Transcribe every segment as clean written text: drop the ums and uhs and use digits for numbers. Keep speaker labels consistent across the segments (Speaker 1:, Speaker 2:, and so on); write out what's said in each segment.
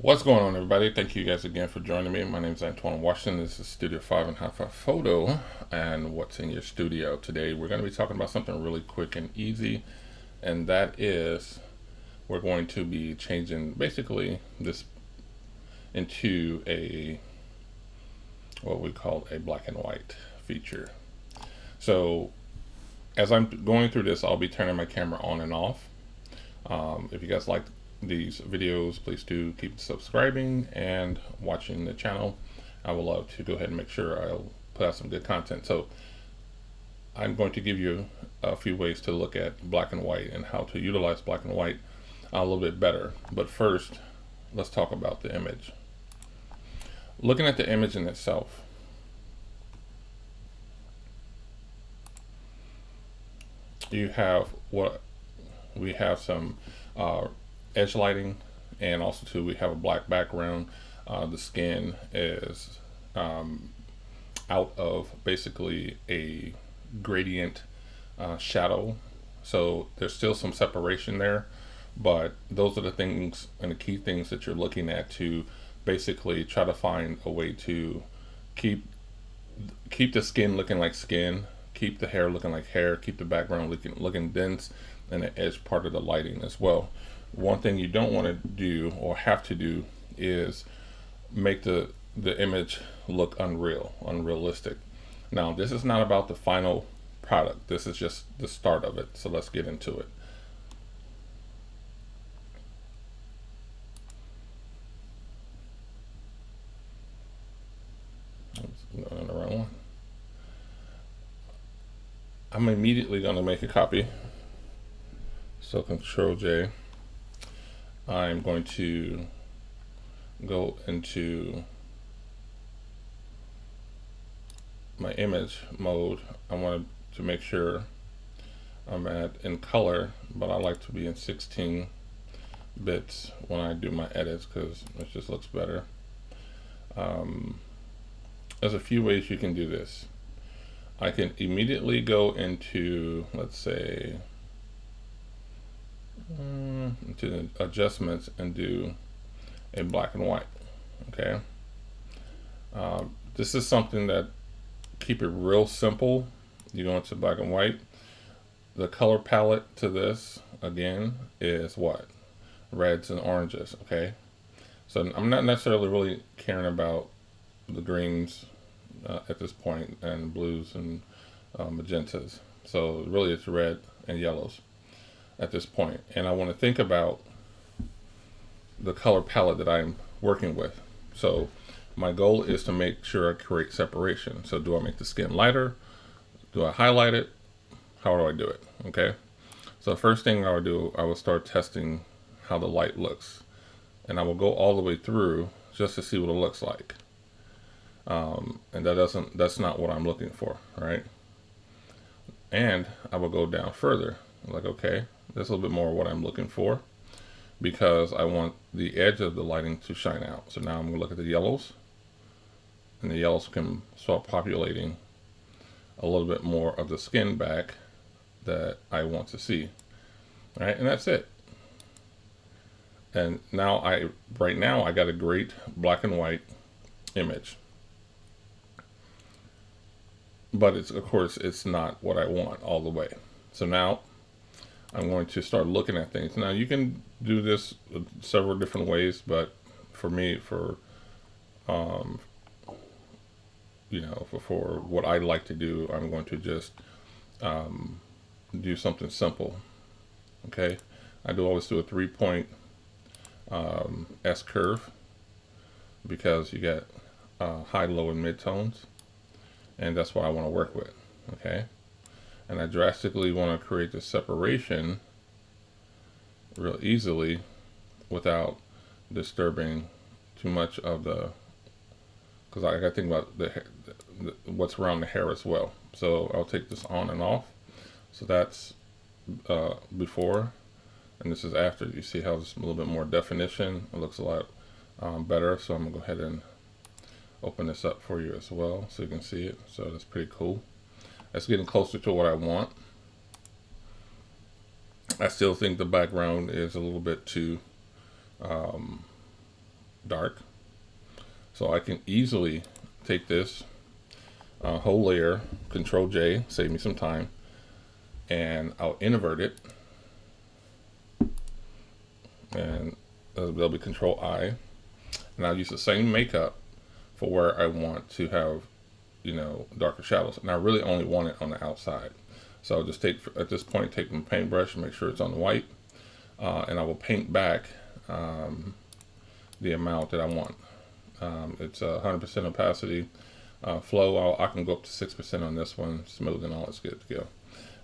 Speaker 1: What's going on, everybody? Thank you guys again for joining me. My name is Antoine Washington. This is Studio 5 and High Five Photo. And what's in your studio today? We're going to be talking about something really quick and easy, and that is we're going to be changing basically this into a what we call a black and white feature. So as I'm going through this, I'll be turning my camera on and off. If you guys like these videos, please do keep subscribing and watching the channel. I would love to go ahead and make sure I'll put out some good content. So I'm going to give you a few ways to look at black and white and how to utilize black and white a little bit better. But first, let's talk about the image. Looking at the image in itself, you have what we have some edge lighting, and also too we have a black background. The skin is out of basically a gradient shadow, so there's still some separation there, but those are the things and the key things that you're looking at to basically try to find a way to keep the skin looking like skin, keep the hair looking like hair, keep the background looking dense, and the edge part of the lighting as well. One thing you don't want to do or have to do is make the image look unrealistic. Now, this is not about the final product. This is just the start of it. So let's get into it. Oops, going on the wrong one. I'm immediately going to make a copy. So Control J. I'm going to go into my image mode. I want to make sure I'm in color, but I like to be in 16 bits when I do my edits because it just looks better. There's a few ways you can do this. I can immediately go into, let's say, into the adjustments and do a black and white. Okay, this is something that keep it real simple. You go into black and white. The color palette to this again is what? Reds and oranges. Okay, so I'm not necessarily really caring about the greens at this point, and blues and magentas. So really it's red and yellows at this point, and I want to think about the color palette that I'm working with. So my goal is to make sure I create separation. So do I make the skin lighter? Do I highlight it? How do I do it? Okay, so the first thing I would do, I will start testing how the light looks, and I will go all the way through just to see what it looks like. And that's not what I'm looking for, right? And I will go down further, like, okay, that's a little bit more what I'm looking for, because I want the edge of the lighting to shine out. So now I'm going to look at the yellows, and the yellows can start populating a little bit more of the skin back that I want to see. All right, and that's it. And now right now I got a great black and white image, but of course it's not what I want all the way. So now I'm going to start looking at things. Now you can do this several different ways, but for me, for for what I like to do, I'm going to just do something simple. Okay, I always do a 3-point S curve, because you get high, low, and mid tones, and that's what I want to work with. Okay, and I drastically want to create the separation real easily without disturbing too much of the, because I got to think about what's around the hair as well. So I'll take this on and off. So that's before, and this is after. You see how there's a little bit more definition. It looks a lot better. So I'm gonna go ahead and open this up for you as well so you can see it. So that's pretty cool. That's getting closer to what I want. I still think the background is a little bit too dark. So I can easily take this whole layer, Control J, save me some time, and I'll invert it, and there'll be Control I, and I'll use the same makeup for where I want to have, darker shadows. And I really only want it on the outside. So I'll just at this point, take my paintbrush and make sure it's on the white, and I will paint back the amount that I want. It's 100% opacity. Flow, I can go up to 6% on this one. Smooth and all is good to go.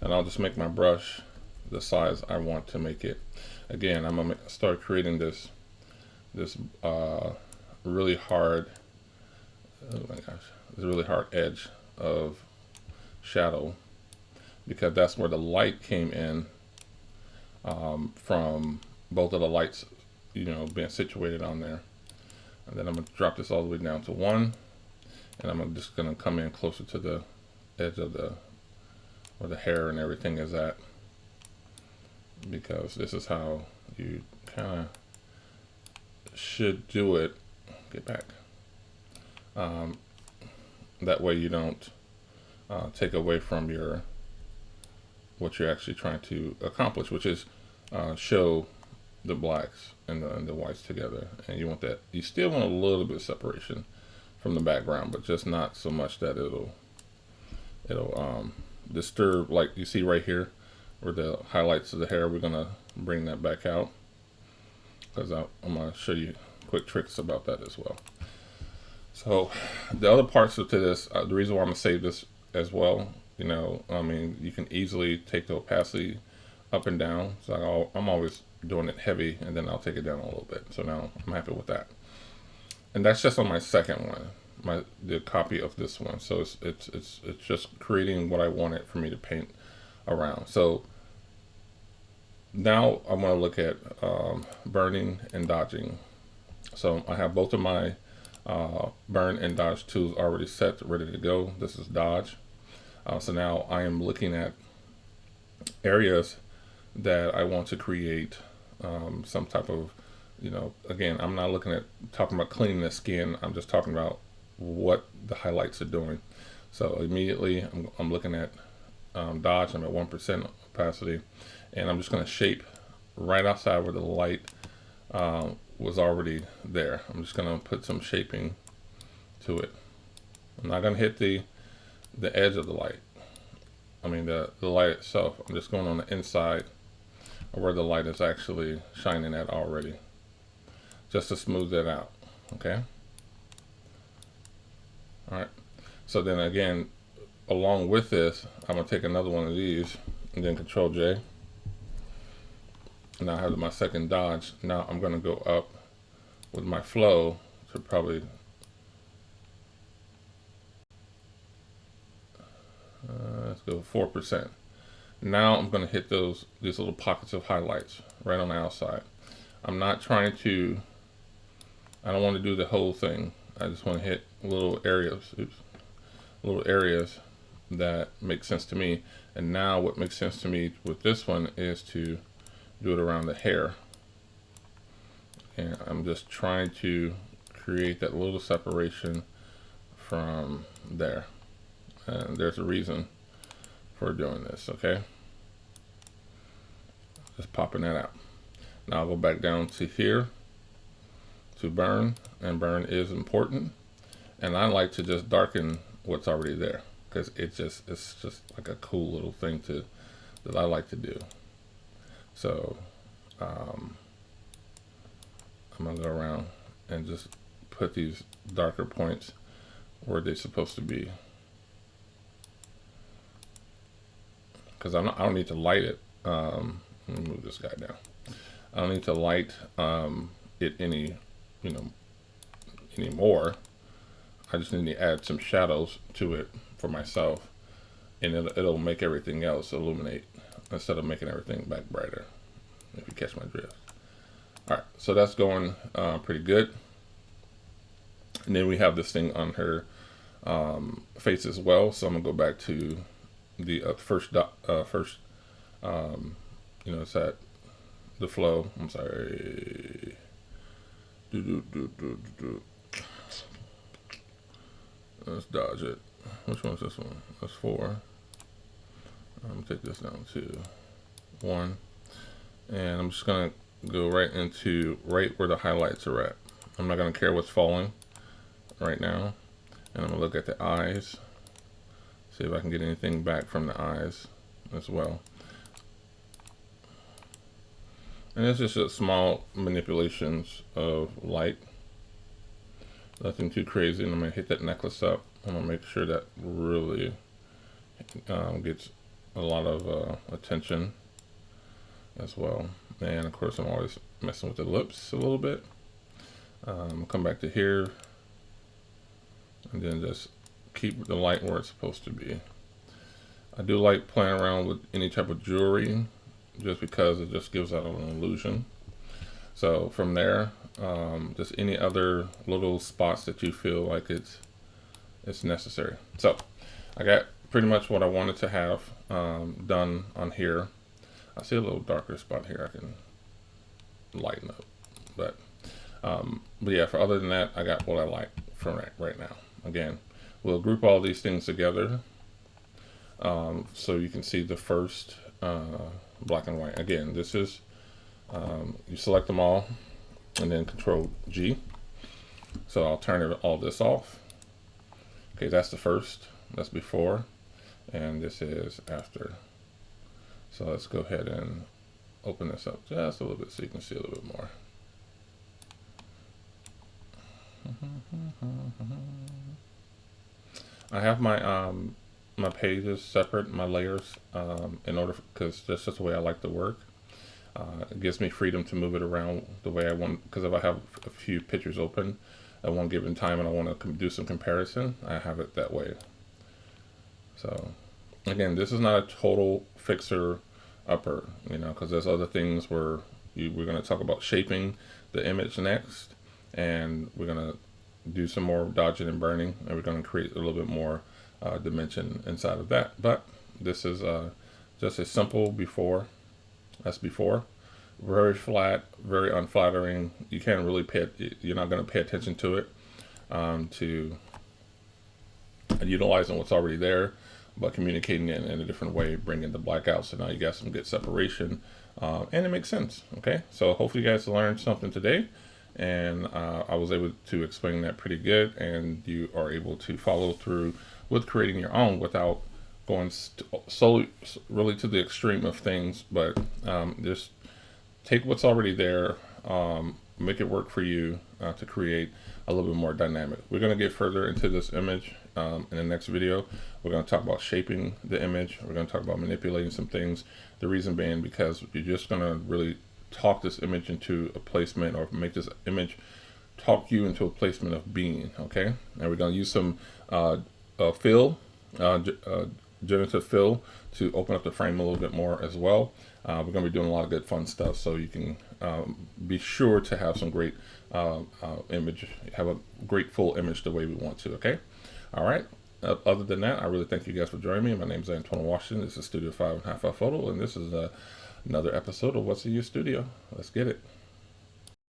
Speaker 1: And I'll just make my brush the size I want to make it. Again, I'm gonna start creating this really hard, oh my gosh, this really hard edge of shadow, because that's where the light came in from both of the lights, being situated on there. And then I'm going to drop this all the way down to 1, and I'm just going to come in closer to the edge of where the hair and everything is at, because this is how you kind of should do it. Get back. That way you don't take away from what you're actually trying to accomplish, which is show the blacks and the whites together. And you want that, you still want a little bit of separation from the background, but just not so much that it'll disturb, like you see right here where the highlights of the hair. We're gonna bring that back out, because I'm gonna show you quick tricks about that as well. So the other parts to this, the reason why I'm gonna save this as well, you can easily take the opacity up and down. So I'm always doing it heavy, and then I'll take it down a little bit. So now I'm happy with that. And that's just on my second one, the copy of this one. So it's just creating what I wanted for me to paint around. So now I'm going to look at burning and dodging. So I have both of my burn and dodge tools already set, ready to go. This is dodge. So now I am looking at areas that I want to create some type of, again, I'm not talking about cleaning the skin. I'm just talking about what the highlights are doing. So immediately I'm looking at dodge. I'm at 1% opacity, and I'm just going to shape right outside where the light was already there. I'm just going to put some shaping to it. I'm not going to hit the edge of the light. I mean the light itself. I'm just going on the inside where the light is actually shining at already, just to smooth that out. Okay. All right. So then again, along with this, I'm gonna take another one of these and then Control J. Now I have my second dodge. Now I'm gonna go up with my flow to probably let's go 4%. Now I'm going to hit these little pockets of highlights right on the outside. I'm not trying to, I don't want to do the whole thing. I just want to hit little areas, little areas that make sense to me. And now what makes sense to me with this one is to do it around the hair. And I'm just trying to create that little separation from there. And there's a reason for doing this, okay? Just popping that out. Now I'll go back down to here to burn, and burn is important. And I like to just darken what's already there, because it's just like a cool little thing that I like to do. So I'm gonna go around and just put these darker points where they're supposed to be, because I don't need to light it. Let me move this guy down. I don't need to light it anymore. I just need to add some shadows to it for myself, and it'll make everything else illuminate instead of making everything back brighter, if you catch my drift. All right, so that's going pretty good. And then we have this thing on her face as well. So I'm gonna go back to the it's at the flow. I'm sorry. Let's dodge it. Which one's this one? That's 4. I'm gonna take this down to 1, and I'm just gonna go right into right where the highlights are at. I'm not gonna care what's falling right now, and I'm gonna look at the eyes, see if I can get anything back from the eyes as well. And it's just a small manipulations of light, nothing too crazy. And I'm gonna hit that necklace up. I'm gonna make sure that really gets a lot of attention as well. And of course, I'm always messing with the lips a little bit. Come back to here, and then just keep the light where it's supposed to be. I do like playing around with any type of jewelry, just because it just gives out an illusion. So from there, just any other little spots that you feel like it's necessary. So I got pretty much what I wanted to have done on here. I see a little darker spot here I can lighten up, but yeah, for other than that, I got what I like from right now. Again, we'll group all these things together so you can see the first black and white. Again, this is you select them all and then Control G. So I'll turn all this off. Okay, that's the first, that's before, and this is after. So let's go ahead and open this up just a little bit so you can see a little bit more. I have my my pages separate, my layers, in order, because that's just the way I like to work. It gives me freedom to move it around the way I want, because if I have a few pictures open at one given time and I want to do some comparison, I have it that way. So again, this is not a total fixer upper, you know, because there's other things where we're going to talk about shaping the image next, and we're going to do some more dodging and burning, and we're going to create a little bit more dimension inside of that. But this is just a simple before. That's before. Very flat, very unflattering. You can't really you're not going to pay attention to it, to utilizing what's already there, but communicating it in a different way, bringing the black out. So now you got some good separation, and it makes sense. Okay, so hopefully you guys learned something today, and I was able to explain that pretty good, and you are able to follow through with creating your own without going solely really to the extreme of things, but just take what's already there, make it work for you to create a little bit more dynamic. We're going to get further into this image in the next video. We're going to talk about shaping the image. We're going to talk about manipulating some things. The reason being because you're just going to really talk this image into a placement, or make this image talk you into a placement of being. Okay, and we're going to use some fill, generative fill, to open up the frame a little bit more as well. We're going to be doing a lot of good fun stuff, so you can be sure to have some great image, have a great full image the way we want to. Okay, all right. Other than that, I really thank you guys for joining me. My name is Antoine Washington. This is Studio 5 and Half Hour Photo, and this is another episode of What's in Your Studio. Let's get it.